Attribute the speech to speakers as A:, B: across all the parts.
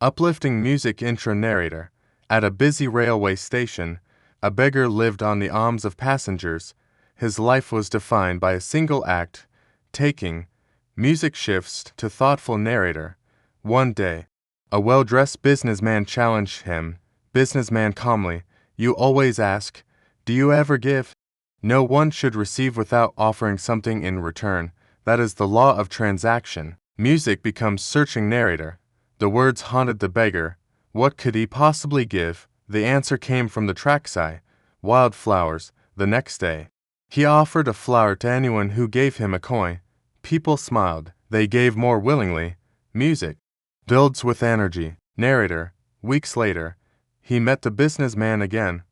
A: Uplifting music. Intro. Narrator. At a busy railway station, a beggar lived on the alms of passengers. His life was defined by a single act, taking. Music shifts to thoughtful narrator. One day, a well-dressed businessman challenged him. Businessman calmly, "You always ask, do you ever give? No one should receive without offering something in return. That is the law of transaction." Music becomes searching. Narrator. The words haunted the beggar. What could he possibly give? The answer came from the trackside. Wildflowers. The next day, he offered a flower to anyone who gave him a coin. People smiled. They gave more willingly. Music builds with energy. Narrator. Weeks later, he met the businessman again.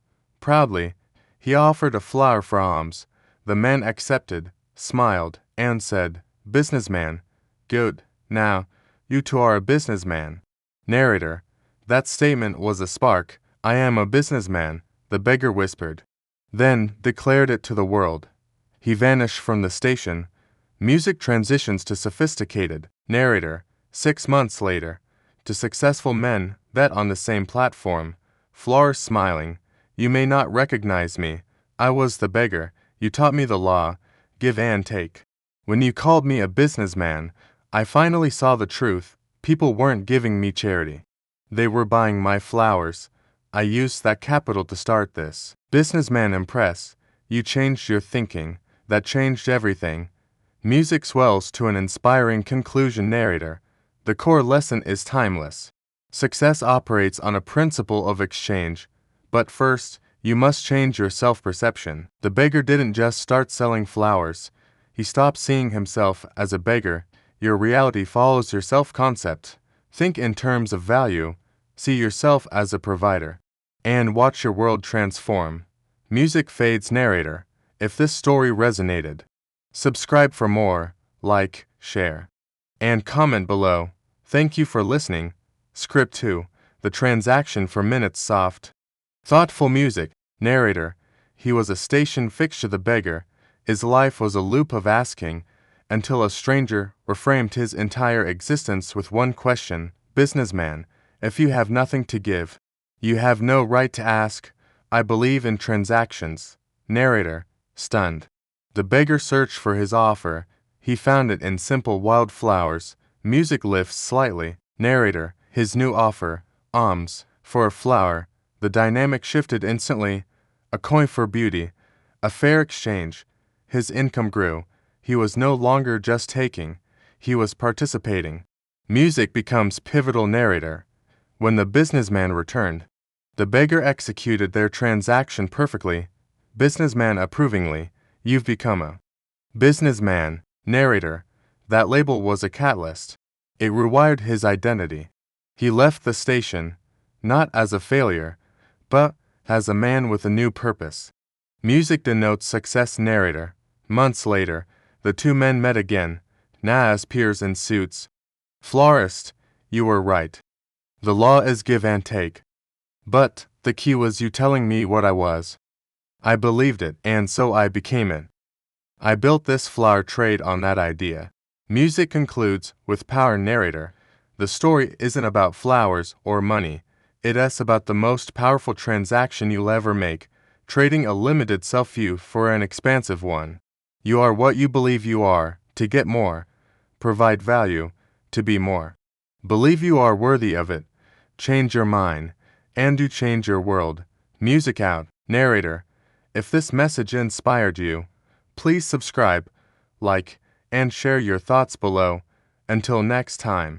A: Proudly, he offered a flower for alms. The man accepted, smiled, and said, "Businessman, good. Now, you two are a businessman." Narrator. That statement was a spark. "I am a businessman," the beggar whispered, then declared it to the world. He vanished from the station. Music transitions to sophisticated. Narrator. 6 months later, two successful men met on the same platform. Florist smiling, "You may not recognize me. I was the beggar. You taught me the law, give and take. When you called me a businessman, I finally saw the truth. People weren't giving me charity. They were buying my flowers. I used that capital to start this." Businessman impressed. "You changed your thinking. That changed everything." Music swells to an inspiring conclusion. Narrator. The core lesson is timeless. Success operates on a principle of exchange. But first, you must change your self-perception. The beggar didn't just start selling flowers. He stopped seeing himself as a beggar. Your reality follows your self-concept. Think in terms of value. See yourself as a provider. And watch your world transform. Music fades. Narrator. If this story resonated, subscribe for more, like, share, and comment below. Thank you for listening. Script 2. The transaction for minutes. Soft, thoughtful music. Narrator. He was a station fixture. The beggar. His life was a loop of asking, until a stranger reframed his entire existence with one question. Businessman. If you have nothing to give, you have no right to ask. I believe in transactions. Narrator. Stunned. The beggar searched for his offer. He found it in simple wildflowers. Music lifts slightly. Narrator. His new offer, alms, for a flower. The dynamic shifted instantly. A coin for beauty. A fair exchange. His income grew. He was no longer just taking. He was participating. Music becomes pivotal. Narrator. When the businessman returned, the beggar executed their transaction perfectly. Businessman approvingly, "You've become a businessman." Narrator. That label was a catalyst. It rewired his identity. He left the station, not as a failure, but as a man with a new purpose. Music denotes success. Narrator. Months later, the two men met again, now as peers in suits. Florist. You were right. The law is give and take. But the key was you telling me what I was. I believed it, and so I became it. I built this flower trade on that idea. Music concludes with power. Narrator. The story isn't about flowers or money. It's about the most powerful transaction you'll ever make, trading a limited self-view for an expansive one. You are what you believe you are, to get more. Provide value, to be more. Believe you are worthy of it. Change your mind, and you change your world. Music out. Narrator. If this message inspired you, please subscribe, like, and share your thoughts below. Until next time.